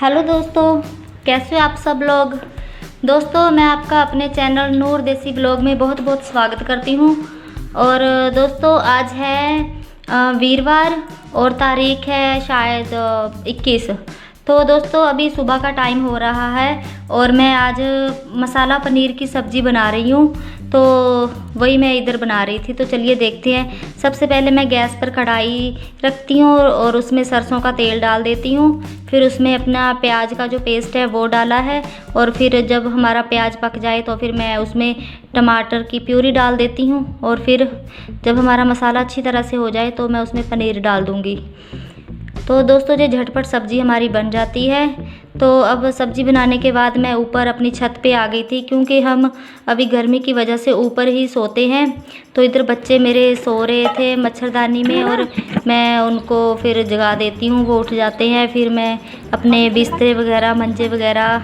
Hello दोस्तों, कैसे हो आप सब लोग। दोस्तों, मैं आपका अपने चैनल नूर देसी ब्लॉग में बहुत बहुत स्वागत करती हूँ। और दोस्तों, आज है वीरवार और तारीख है शायद 21। तो दोस्तों, अभी सुबह का टाइम हो रहा है और मैं आज मसाला पनीर की सब्ज़ी बना रही हूँ। तो वही मैं इधर बना रही थी, तो चलिए देखते हैं। सबसे पहले मैं गैस पर कढ़ाई रखती हूँ और उसमें सरसों का तेल डाल देती हूँ। फिर उसमें अपना प्याज का जो पेस्ट है वो डाला है और फिर जब हमारा प्याज पक जाए तो फिर मैं उसमें टमाटर की प्यूरी डाल देती हूँ। और फिर जब हमारा मसाला अच्छी तरह से हो जाए तो मैं उसमें पनीर डाल दूँगी। तो दोस्तों, ये झटपट सब्ज़ी हमारी बन जाती है। तो अब सब्ज़ी बनाने के बाद मैं ऊपर अपनी छत पे आ गई थी, क्योंकि हम अभी गर्मी की वजह से ऊपर ही सोते हैं। तो इधर बच्चे मेरे सो रहे थे मच्छरदानी में और मैं उनको फिर जगा देती हूँ, वो उठ जाते हैं। फिर मैं अपने बिस्तर वगैरह मंजे वगैरह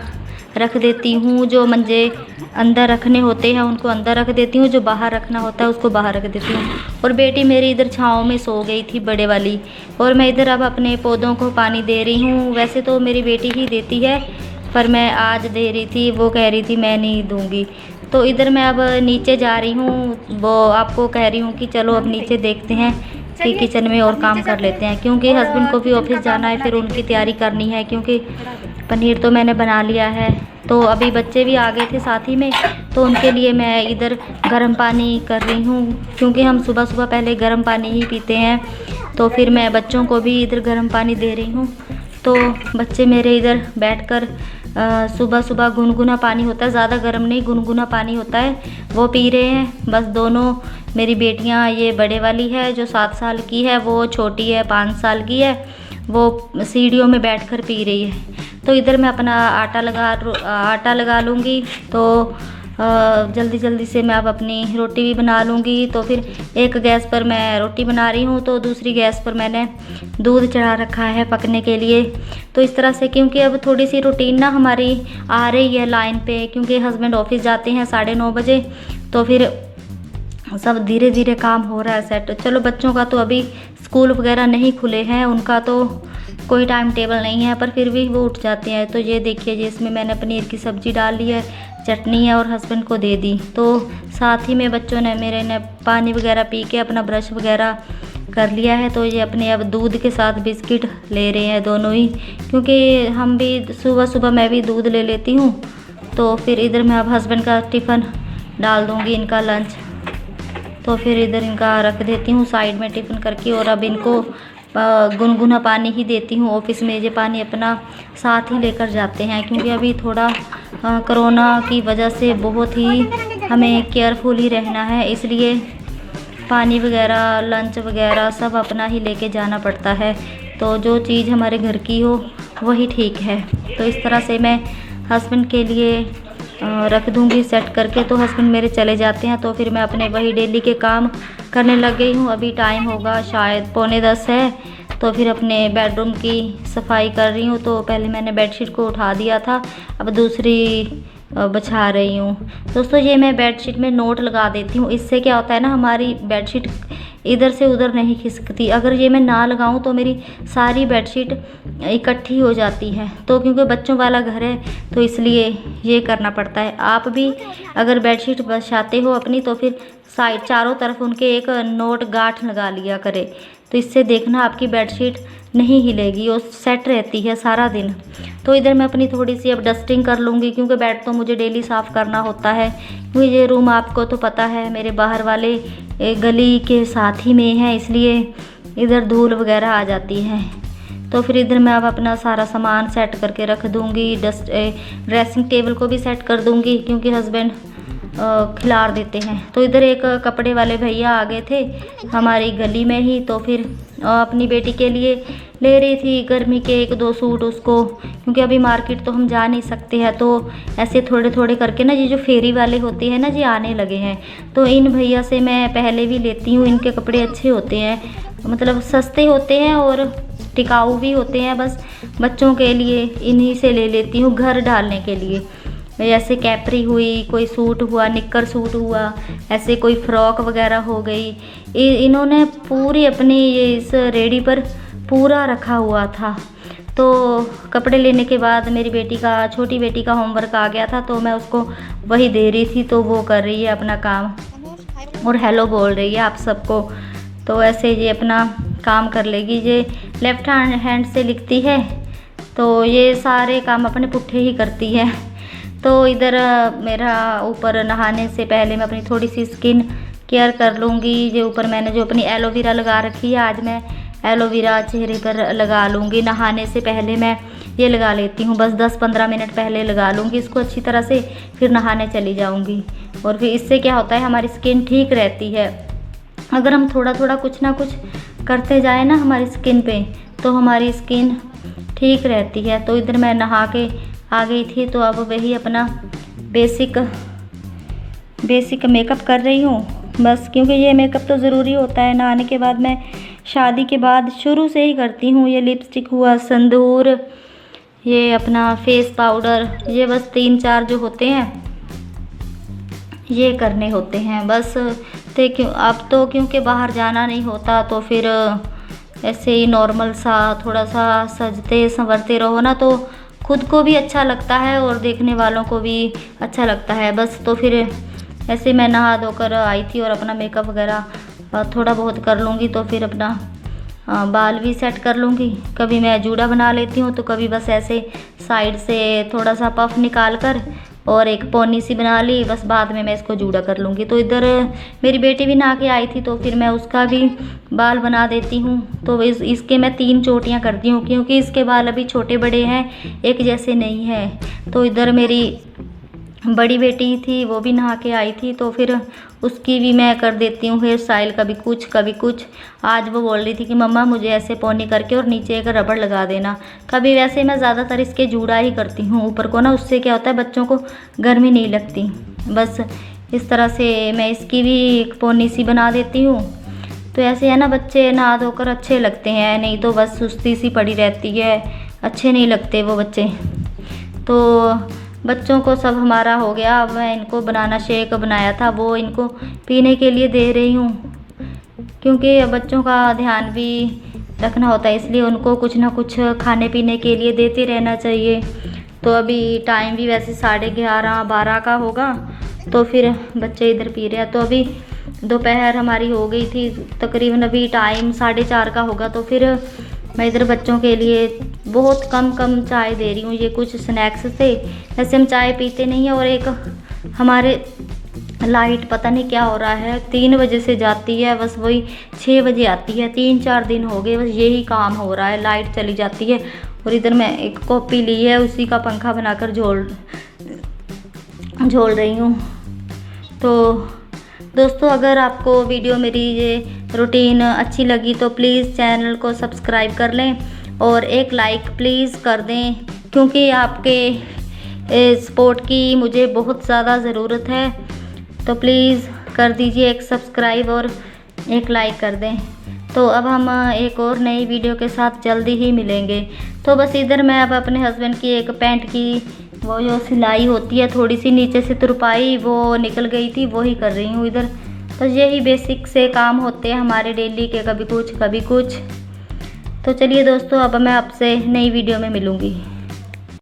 रख देती हूँ। जो मंजे अंदर रखने होते हैं उनको अंदर रख देती हूँ, जो बाहर रखना होता है उसको बाहर रख देती हूँ। और बेटी मेरी इधर छाँव में सो गई थी बड़े वाली, और मैं इधर अब अपने पौधों को पानी दे रही हूँ। वैसे तो मेरी बेटी ही देती है, पर मैं आज दे रही थी, वो कह रही थी मैं नहीं दूँगी। तो इधर मैं अब नीचे जा रही हूँ। वो आपको कह रही हूँ कि चलो अब नीचे देखते हैं कि किचन में और काम कर लेते हैं, क्योंकि हस्बैंड को भी ऑफिस जाना है, फिर उनकी तैयारी करनी है। क्योंकि पनीर तो मैंने बना लिया है, तो अभी बच्चे भी आ गए थे साथ ही में, तो उनके लिए मैं इधर गर्म पानी कर रही हूँ, क्योंकि हम सुबह सुबह पहले गर्म पानी ही पीते हैं। तो फिर मैं बच्चों को भी इधर गर्म पानी दे रही हूँ। तो बच्चे मेरे इधर बैठकर सुबह सुबह गुनगुना पानी होता है, ज़्यादा गर्म नहीं, गुनगुना पानी होता है, वो पी रहे हैं। बस दोनों मेरी बेटियाँ, ये बड़े वाली है जो 7 साल की है, वो छोटी है 5 साल की है, वो सीढ़ियों में बैठकर पी रही है। तो इधर मैं अपना आटा लगा लूँगी। तो जल्दी जल्दी से मैं अब अपनी रोटी भी बना लूँगी। तो फिर एक गैस पर मैं रोटी बना रही हूँ, तो दूसरी गैस पर मैंने दूध चढ़ा रखा है पकने के लिए। तो इस तरह से, क्योंकि अब थोड़ी सी रूटीन ना हमारी आ रही है लाइन पे, क्योंकि हस्बैंड ऑफिस जाते हैं 9:30 बजे। तो फिर सब धीरे धीरे काम हो रहा है सेट। चलो, बच्चों का तो अभी स्कूल वगैरह नहीं खुले हैं, उनका तो कोई टाइम टेबल नहीं है, पर फिर भी वो उठ जाते हैं। तो ये देखिए, जिसमें मैंने पनीर की सब्ज़ी डाल ली है, चटनी है, और हस्बैंड को दे दी। तो साथ ही में बच्चों ने मेरे ने पानी वगैरह पी के अपना ब्रश वगैरह कर लिया है। तो ये अपने अब दूध के साथ बिस्किट ले रहे हैं दोनों ही, क्योंकि हम भी सुबह सुबह मैं भी दूध ले लेती हूँ। तो फिर इधर मैं अब हस्बैंड का टिफ़िन डाल दूँगी, इनका लंच। तो फिर इधर इनका रख देती हूँ साइड में टिफ़िन करके, और अब इनको गुनगुना पानी ही देती हूँ। ऑफिस में ये पानी अपना साथ ही लेकर जाते हैं, क्योंकि अभी थोड़ा कोरोना की वजह से बहुत ही हमें केयरफुल ही रहना है, इसलिए पानी वगैरह लंच वगैरह सब अपना ही लेके जाना पड़ता है। तो जो चीज़ हमारे घर की हो वही ठीक है। तो इस तरह से मैं हस्बैंड के लिए रख दूँगी सेट करके। तो हस्बैंड मेरे चले जाते हैं, तो फिर मैं अपने वही डेली के काम करने लग गई हूँ। अभी टाइम होगा शायद 9:45 है। तो फिर अपने बेडरूम की सफाई कर रही हूँ। तो पहले मैंने बेडशीट को उठा दिया था, अब दूसरी बिछा रही हूँ। दोस्तों, ये मैं बेडशीट में नोट लगा देती हूँ, इससे क्या होता है ना, हमारी बेडशीट इधर से उधर नहीं खिसकती। अगर ये मैं ना लगाऊं तो मेरी सारी बेडशीट इकट्ठी हो जाती है। तो क्योंकि बच्चों वाला घर है, तो इसलिए ये करना पड़ता है। आप भी अगर बेडशीट बिछाते हो अपनी, तो फिर साइड चारों तरफ उनके एक नोट गांठ लगा लिया करे। तो इससे देखना आपकी बेडशीट नहीं हिलेगी और सेट रहती है सारा दिन। तो इधर मैं अपनी थोड़ी सी अब डस्टिंग कर लूँगी, क्योंकि बेड तो मुझे डेली साफ़ करना होता है। क्योंकि ये रूम आपको तो पता है मेरे बाहर वाले गली के साथ ही में है, इसलिए इधर धूल वगैरह आ जाती है। तो फिर इधर मैं अब अपना सारा सामान सेट करके रख दूँगी। ड्रेसिंग टेबल को भी सेट कर दूँगी, क्योंकि हस्बैंड खिलार देते हैं। तो इधर एक कपड़े वाले भैया आ गए थे हमारी गली में ही। तो फिर अपनी बेटी के लिए ले रही थी गर्मी के 1-2 सूट उसको, क्योंकि अभी मार्केट तो हम जा नहीं सकते हैं। तो ऐसे थोड़े थोड़े करके ना, ये जो फेरी वाले होते हैं ना, ये आने लगे हैं। तो इन भैया से मैं पहले भी लेती हूँ, इनके कपड़े अच्छे होते हैं, मतलब सस्ते होते हैं और टिकाऊ भी होते हैं। बस बच्चों के लिए इन्हीं से ले लेती हूँ, घर डालने के लिए। जैसे कैपरी हुई, कोई सूट हुआ, निक्कर सूट हुआ, ऐसे कोई फ्रॉक वगैरह हो गई। इन्होंने पूरी अपनी ये इस रेडी पर पूरा रखा हुआ था। तो कपड़े लेने के बाद मेरी छोटी बेटी का होमवर्क आ गया था, तो मैं उसको वही दे रही थी, तो वो कर रही है अपना काम और हेलो बोल रही है आप सबको। तो ऐसे ये अपना काम कर लेगी। ये लेफ्ट हैंड से लिखती है, तो ये सारे काम अपने पुट्ठे ही करती है। तो इधर मेरा ऊपर नहाने से पहले मैं अपनी थोड़ी सी स्किन केयर कर लूँगी। ये ऊपर मैंने जो अपनी एलोवेरा लगा रखी है, आज मैं एलोवेरा चेहरे पर लगा लूँगी। नहाने से पहले मैं ये लगा लेती हूँ, बस 10-15 मिनट पहले लगा लूँगी इसको अच्छी तरह से, फिर नहाने चली जाऊँगी। और फिर इससे क्या होता है, हमारी स्किन ठीक रहती है। अगर हम थोड़ा थोड़ा कुछ ना कुछ करते जाए ना हमारी स्किन पे, तो हमारी स्किन ठीक रहती है। तो इधर मैं नहा के आ गई थी, तो अब वही अपना बेसिक मेकअप कर रही हूँ बस, क्योंकि ये मेकअप तो ज़रूरी होता है। नहाने के बाद मैं शादी के बाद शुरू से ही करती हूँ। ये लिपस्टिक हुआ, संदूर, ये अपना फेस पाउडर, ये बस 3-4 जो होते हैं ये करने होते हैं बस। अब तो क्योंकि बाहर जाना नहीं होता, तो फिर ऐसे ही नॉर्मल सा थोड़ा सा सजते संवरते रहो ना, तो खुद को भी अच्छा लगता है और देखने वालों को भी अच्छा लगता है बस। तो फिर ऐसे मैं नहा धोकर आई थी और अपना मेकअप वगैरह थोड़ा बहुत कर लूँगी, तो फिर अपना बाल भी सेट कर लूँगी। कभी मैं जूड़ा बना लेती हूँ, तो कभी बस ऐसे साइड से थोड़ा सा पफ निकाल कर और एक पोनी सी बना ली, बस बाद में मैं इसको जूड़ा कर लूँगी। तो इधर मेरी बेटी भी नहा के आई थी, तो फिर मैं उसका भी बाल बना देती हूँ। तो इसके मैं 3 चोटियाँ करती हूँ, क्योंकि इसके बाल अभी छोटे बड़े हैं, एक जैसे नहीं है। तो इधर मेरी बड़ी बेटी थी, वो भी नहा के आई थी, तो फिर उसकी भी मैं कर देती हूँ हेयर स्टाइल, कभी कुछ कभी कुछ। आज वो बोल रही थी कि मम्मा मुझे ऐसे पोनी करके और नीचे एक रबड़ लगा देना। कभी वैसे मैं ज़्यादातर इसके जूड़ा ही करती हूँ ऊपर को ना, उससे क्या होता है बच्चों को गर्मी नहीं लगती। बस इस तरह से मैं इसकी भी एक पोनी सी बना देती हूँ। तो ऐसे है ना, बच्चे नहा धोकर अच्छे लगते हैं, नहीं तो बस सुस्ती सी पड़ी रहती है, अच्छे नहीं लगते वो बच्चे। तो बच्चों को सब हमारा हो गया। अब मैं इनको बनाना शेक बनाया था, वो इनको पीने के लिए दे रही हूँ, क्योंकि बच्चों का ध्यान भी रखना होता है, इसलिए उनको कुछ ना कुछ खाने पीने के लिए देते रहना चाहिए। तो अभी टाइम भी वैसे 11:30-12 का होगा, तो फिर बच्चे इधर पी रहे हैं। तो अभी दोपहर हमारी हो गई थी, तकरीबन अभी टाइम 4:30 का होगा। तो फिर मैं इधर बच्चों के लिए बहुत कम चाय दे रही हूँ। ये कुछ स्नैक्स थे, वैसे हम चाय पीते नहीं हैं। और एक हमारे लाइट पता नहीं क्या हो रहा है, 3 बजे से जाती है, बस वही 6 बजे आती है। 3-4 दिन हो गए बस यही काम हो रहा है, लाइट चली जाती है। और इधर मैं एक कॉपी ली है, उसी का पंखा बनाकर झोल रही हूँ। तो दोस्तों, अगर आपको वीडियो मेरी ये रूटीन अच्छी लगी तो प्लीज़ चैनल को सब्सक्राइब कर लें और एक लाइक प्लीज़ कर दें, क्योंकि आपके सपोर्ट की मुझे बहुत ज़्यादा ज़रूरत है। तो प्लीज़ कर दीजिए एक सब्सक्राइब और एक लाइक कर दें। तो अब हम एक और नई वीडियो के साथ जल्दी ही मिलेंगे। तो बस इधर मैं अब अपने हस्बैंड की एक पैंट की वो जो सिलाई होती है, थोड़ी सी नीचे से तुरपाई वो निकल गई थी, वो ही कर रही हूँ इधर। तो यही बेसिक से काम होते हैं हमारे डेली के, कभी कुछ कभी कुछ। तो चलिए दोस्तों, अब मैं आपसे नई वीडियो में मिलूँगी।